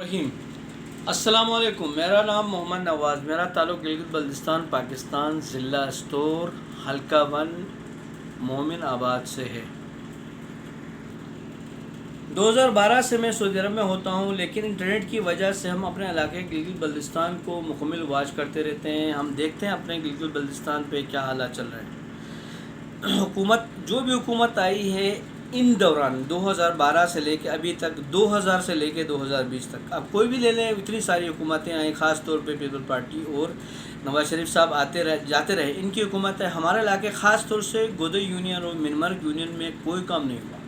रहीम अस्सलाम वालेकुम। मेरा नाम मोहम्मद नवाज़, मेरा ताल्लुक़ गिलगित बल्तिस्तान पाकिस्तान ज़िला स्टोर हल्का वन मोमिन आबाद से है। 2012 से मैं सऊदी अरब में होता हूँ, लेकिन इंटरनेट की वजह से हम अपने इलाके गिलगित बल्तिस्तान को मुकम्मल वॉच करते रहते हैं। हम देखते हैं अपने गिलगित बल्तिस्तान पे क्या हालात चल रहे हैं। हुकूमत जो भी हुकूमत आई है इन दौरान 2012 से लेके अभी तक 2000 से लेके 2020 तक, अब कोई भी ले लें, इतनी सारी हुकूमतें आई, ख़ास तौर पे पीपल पार्टी और नवाज शरीफ साहब आते रहे जाते रहे, इनकी हुकूमत है। हमारे इलाके ख़ास तौर से गोदई यूनियन और मिनमर्ग यूनियन में कोई काम नहीं हुआ।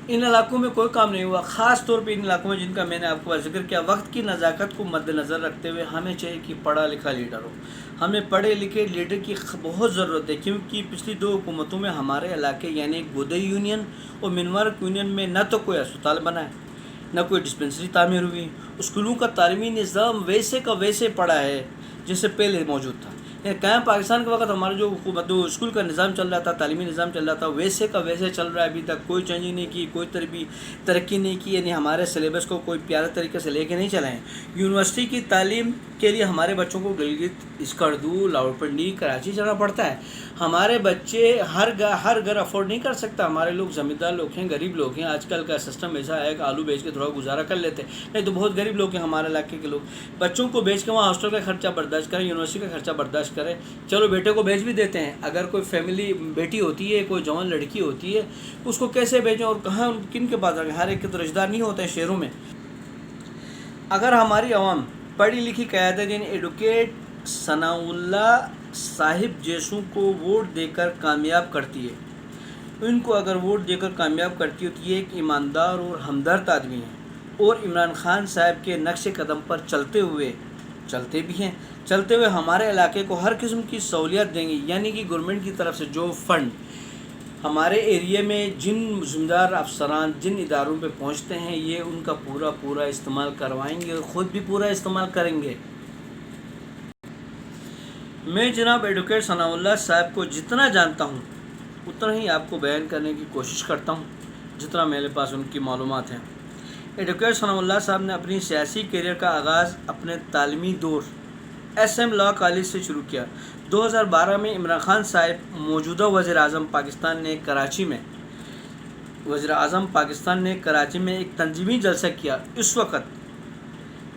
इन इलाकों में कोई काम नहीं हुआ, ख़ास तौर पे इन इलाकों में जिनका मैंने आपको जिक्र किया। वक्त की नज़ाकत को मद्देनज़र रखते हुए हमें चाहिए कि पढ़ा लिखा लीडर हो। हमें पढ़े लिखे लीडर की बहुत ज़रूरत है, क्योंकि पिछली दो हुकूमतों में हमारे इलाके यानी गोदई यूनियन और मिनमर्ग यूनियन में न तो कोई अस्पताल बना है, न कोई डिस्पेंसरी तामीर हुई। स्कूलों का तालीमी निज़ाम वैसे का वैसे पड़ा है जैसे पहले मौजूद था। कायम पाकिस्तान के वक्त हमारा जो हुकूमत स्कूल का निज़ाम चल रहा था, तालीमी निज़ाम चल रहा था, वैसे का वैसे चल रहा है। अभी तक कोई चेंज नहीं की, कोई तरक्की नहीं की, यानी हमारे सिलेबस को कोई प्यारे तरीके से लेके नहीं चलाएं। यूनिवर्सिटी की तालीम के लिए हमारे बच्चों को गिलगित, स्कर्दू, लाहौरपिंडी, कराची जाना पड़ता है। हमारे बच्चे हर घर अफोर्ड नहीं कर सकता। हमारे लोग ज़मींदार लोग हैं, गरीब लोग हैं। आजकल का सिस्टम ऐसा है कि आलू बेच के थोड़ा गुजारा कर लेते हैं, नहीं तो बहुत गरीब लोग हैं हमारे इलाके के लोग। बच्चों को बेच के वहाँ हॉस्टल का खर्चा बर्दाश्त करें, यूनिवर्सिटी का खर्चा बर्दाश्त करें। चलो बेटे को बेच भी देते हैं। अगर कोई फैमिली बेटी होती है, कोई जवान लड़की होती है, उसको कैसे बेचें और कहाँ किन के पास रखें? हर एक के तो रिश्तेदार नहीं होते हैं शहरों में। अगर हमारी आवाम पढ़ी लिखी क़यादत एडुकेट सनाउल्लाह साहिब जैसों को वोट देकर कामयाब करती है, इनको अगर वोट देकर कामयाब करती है तो ये एक ईमानदार और हमदर्द आदमी है और इमरान खान साहब के नक्शे कदम पर चलते भी हैं। चलते हुए हमारे इलाके को हर किस्म की सहूलियत देंगे, यानी कि गवर्नमेंट की तरफ से जो फ़ंड हमारे एरिया में जिन ज़िम्मेदार अफसरान जिन इदारों पे पहुंचते हैं, ये उनका पूरा इस्तेमाल करवाएंगे और ख़ुद भी पूरा इस्तेमाल करेंगे। मैं जनाब एडवोकेट सनाउल्लाह साहब को जितना जानता हूँ उतना ही आपको बयान करने की कोशिश करता हूँ, जितना मेरे पास उनकी मालूमात हैं। एडवोकेट सनाउल्लाह साहब ने अपनी सियासी करियर का आगाज़ अपने तालीमी दौर SM लॉ कॉलेज से शुरू किया। 2012 में इमरान खान साहब मौजूदा वज़ीर-ए-आज़म पाकिस्तान ने कराची में एक तंजीमी जलसा किया।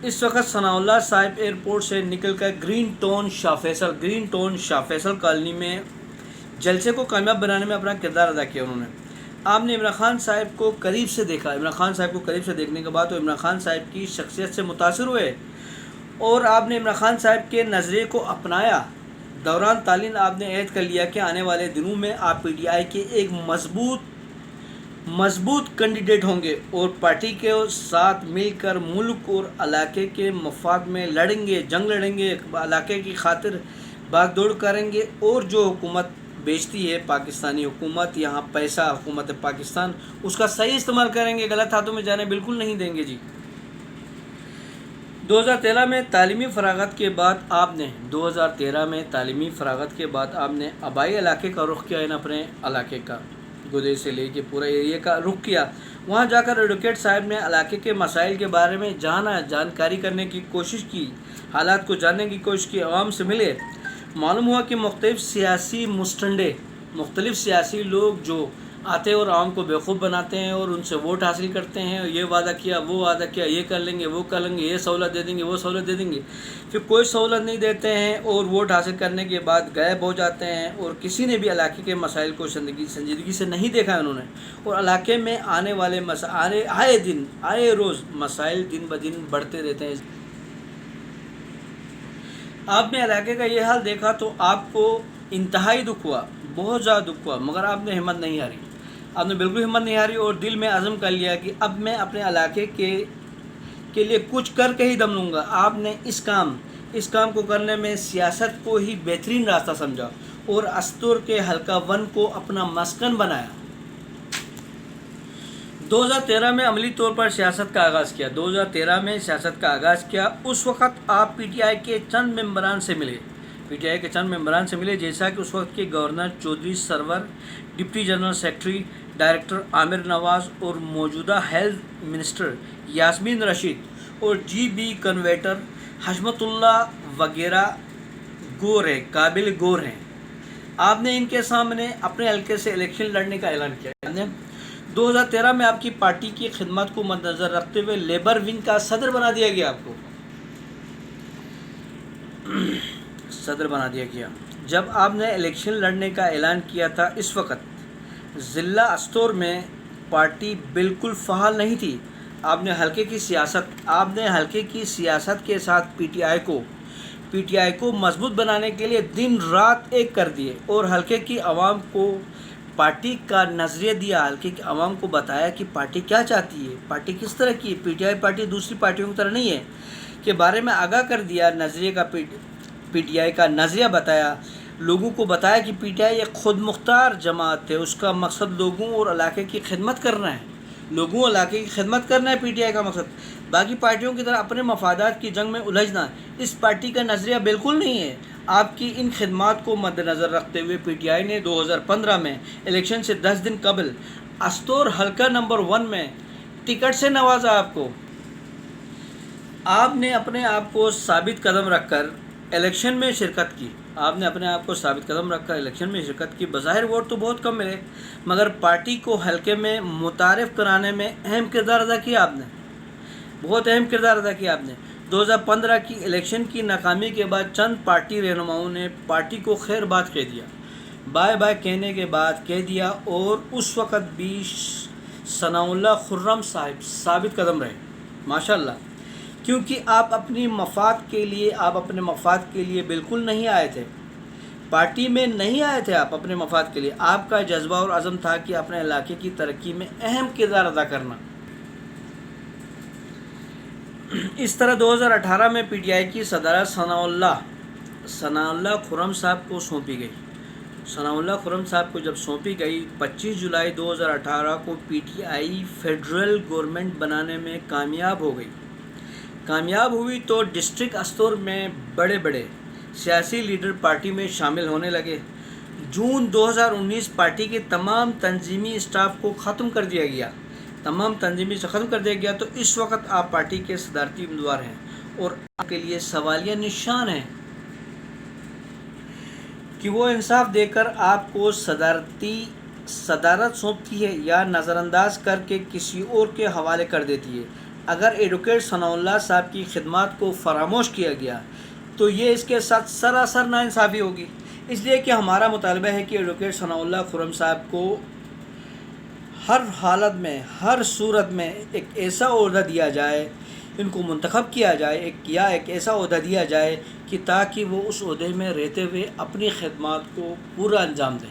इस वक्त सनाउल्लाह साहब एयरपोर्ट से निकलकर green town Shah Faisal colony में जलसे को कामयाब बनाने में अपना किरदार अदा किया। उन्होंने आपने इमरान खान साहब को करीब से देखा। इमरान खान साहब को करीब से देखने के बाद तो इमरान खान साहब की शख्सियत से मुतासिर हुए और आपने इमरान खान साहब के नज़रिए को अपनाया। दौरान तालीम आपने ऐद कर लिया कि आने वाले दिनों में आप PTI के एक मजबूत कैंडिडेट होंगे और पार्टी के साथ मिलकर मुल्क और इलाके के मफाद में जंग लड़ेंगे, इलाके की खातिर भागदौड़ करेंगे। और जो हुकूमत बेचती है पाकिस्तानी हुकूमत, यहाँ पैसा हुकूमत पाकिस्तान, उसका सही इस्तेमाल करेंगे, गलत हाथों में जाने बिल्कुल नहीं देंगे जी। 2013 में तालीमी फ़रागत के बाद आपने आबाई इलाके का रुख किया, अपने इलाके का गोदे से लेके पूरा एरिया का रुख किया। वहाँ जाकर एडवोकेट साहब ने इलाके के मसाइल के बारे में जानकारी करने की कोशिश की, हालात को जानने की कोशिश की, आवाम से मिले। मालूम हुआ कि मुख्तलिफ सियासी लोग जो आते हैं और आवाम को बेवकूफ़ बनाते हैं और उनसे वोट हासिल करते हैं। ये वादा किया, वो वादा किया, ये कर लेंगे, वो कर लेंगे, ये सहूलत दे देंगे, वो सहूलत दे देंगे, फिर कोई सहूलत नहीं देते हैं और वोट हासिल करने के बाद गायब हो जाते हैं। और किसी ने भी इलाके के मसाइल को संजीदगी से नहीं देखा है उन्होंने। और इलाके में आने वाले आए रोज़ मसाइल दिन ब दिन बढ़ते रहते हैं। आपने इलाके का ये हाल देखा तो आपको इंतहाई दुख हुआ, बहुत ज़्यादा दुख हुआ, मगर आपने हिम्मत नहीं हारी। आपने बिल्कुल हिम्मत नहीं हारी और दिल में अज़म कर लिया कि अब मैं अपने इलाके के लिए कुछ करके ही दम लूँगा। आपने इस काम को करने में सियासत को ही बेहतरीन रास्ता समझा और अस्टोर के हल्का वन को अपना मस्कन बनाया। 2013 में अमली तौर पर सियासत का आगाज़ किया। उस वक़्त आप PTI के चंद मेंबरान से मिले, जैसा कि उस वक्त के governor Chaudhry Sarwar, deputy general secretary director Amir Nawaz और मौजूदा हेल्थ मिनिस्टर यास्मीन रशीद और GB कन्वेटर हशमतुल्ला वगैरह गौर है, काबिल गौर हैं। आपने इनके सामने अपने हल्के से इलेक्शन लड़ने का ऐलान किया। 2013 में आपकी पार्टी की खिदमत को मद्देनज़र रखते हुए लेबर विंग का सदर बना दिया गया, आपको सदर बना दिया गया। जब आपने इलेक्शन लड़ने का ऐलान किया था, इस वक्त ज़िला अस्तोर में पार्टी बिल्कुल फ़ाल नहीं थी। आपने हल्के की सियासत के साथ पीटीआई को मजबूत बनाने के लिए दिन रात एक कर दिए और हल्के की आवाम को पार्टी का नज़रिया दिया। हल्के की आवाम को बताया कि पार्टी क्या चाहती है, पार्टी किस तरह की है। पीटीआई पार्टी दूसरी पार्टियों की तरह नहीं है के बारे में आगाह कर दिया। पीटीआई का नज़रिया बताया, लोगों को बताया कि पीटीआई एक खुद मुख्तार जमात है, उसका मकसद लोगों और इलाके की खिदमत करना है। पीटीआई का मकसद बाकी पार्टियों की तरह अपने मफादात की जंग में उलझना इस पार्टी का नज़रिया बिल्कुल नहीं है। आपकी इन खिदमात को मद्देनज़र रखते हुए पीटीआई ने 2015 में इलेक्शन से 10 दिन कबल अस्तोर हल्का नंबर 1 में टिकट से नवाजा आपको। आपने अपने आप को साबित कदम रखकर इलेक्शन में शिरकत की। बज़ाहिर वोट तो बहुत कम मिले, मगर पार्टी को हल्के में मुतारिफ कराने में अहम किरदार अदा किया आपने, बहुत अहम किरदार अदा किया आपने। 2015 की इलेक्शन की नाकामी के बाद चंद पार्टी रहनुमाओं ने पार्टी को खैर बात कह दिया, बाय बाय कहने के बाद कह दिया, और उस वक़्त भी सनाउल्लाह खुर्रम साहिब साबित कदम रहे, माशाअल्लाह, क्योंकि आप अपने मफाद के लिए बिल्कुल नहीं आए थे, पार्टी में नहीं आए थे। आप अपने मफाद के लिए, आपका जज्बा और अज़म था कि अपने इलाके की तरक्की में अहम किरदार अदा करना। इस तरह 2018 में पीटीआई की सदारत सनाउल्लाह खुर्रम साहब को सौंपी गई। जब सौंपी गई 25 जुलाई 2018 को पीटीआई फेडरल गवर्नमेंट बनाने में कामयाब हुई तो डिस्ट्रिक्ट अस्तोर में बड़े बड़े सियासी लीडर पार्टी में शामिल होने लगे। जून 2019 पार्टी के तमाम तंजीमी स्टाफ को ख़त्म कर दिया गया, तो इस वक्त आप पार्टी के सदारती उम्मीदवार हैं और आपके लिए सवालिया निशान है कि वो इंसाफ देकर आपको सदारत सौंपती है या नज़रअंदाज करके किसी और के हवाले कर देती है। अगर एडवोकेट सनाउल्लाह साहब की खिदमत को फरामोश किया गया तो ये इसके साथ सरासर नाइंसाफ़ी होगी। इसलिए कि हमारा मुतालबा है कि एडवोकेट सनाउल्लाह खुर्रम साहब को हर हालत में, हर सूरत में एक ऐसा ओहदा दिया जाए, इनको मुंतखब किया जाए, एक ऐसा ओहदा दिया जाए कि ताकि वो उस ओहदे में रहते हुए अपनी खिदमत को पूरा अंजाम दें।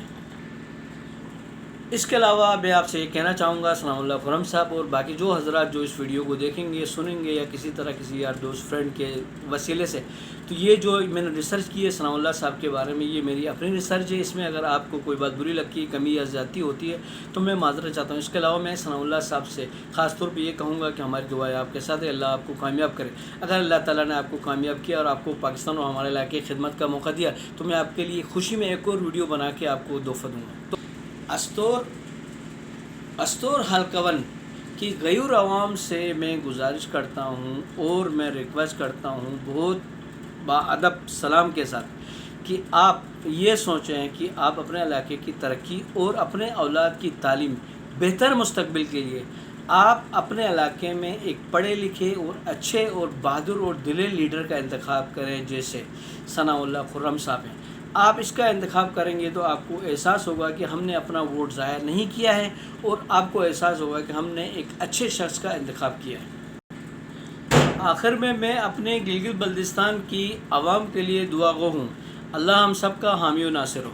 इसके अलावा मैं आपसे ये कहना चाहूँगा, सनाउल्लाह खुर्रम साहब और बाकी जो हज़रात जो इस वीडियो को देखेंगे, सुनेंगे या किसी तरह किसी यार दोस्त फ्रेंड के वसीले से, तो ये जो मैंने रिसर्च की है सनाउल्लाह साहब के बारे में, ये मेरी अपनी रिसर्च है। इसमें अगर आपको कोई बात बुरी लगती है, कमी या ज़्यादती होती है तो मैं माज़रत चाहता हूँ। इसके अलावा मैं सनाउल्लाह साहब से ख़ास तौर पर ये कहूँगा कि हमारी दुआएं आपके साथ है, अल्लाह आपको कामयाब करे। अगर अल्लाह ताला ने आपको कामयाब किया और आपको पाकिस्तान और हमारे इलाके की खिदमत का मौका दिया तो मैं आपके लिए खुशी में एक और वीडियो बना के आपको तोहफ़ा दूँगा। तो अस्तोर हल्का-1 की गयूर आवाम से मैं गुजारिश करता हूँ और मैं रिक्वेस्ट करता हूँ बहुत बाअदब सलाम के साथ कि आप ये सोचें कि आप अपने इलाके की तरक्की और अपने औलाद की तालीम, बेहतर मुस्तकबिल के लिए आप अपने इलाके में एक पढ़े लिखे और अच्छे और बहादुर और दिले लीडर का इंतखाब करें, जैसे सनाउल्लाह खुर्रम साहब हैं। आप इसका इंतखाब करेंगे तो आपको एहसास होगा कि हमने अपना वोट ज़ाया नहीं किया है और आपको एहसास होगा कि हमने एक अच्छे शख्स का इंतखाब किया है। आखिर में मैं अपने गिलगित बल्तिस्तान की आवाम के लिए दुआ गो हूँ, अल्लाह हम सब का हामी व नासिर हो।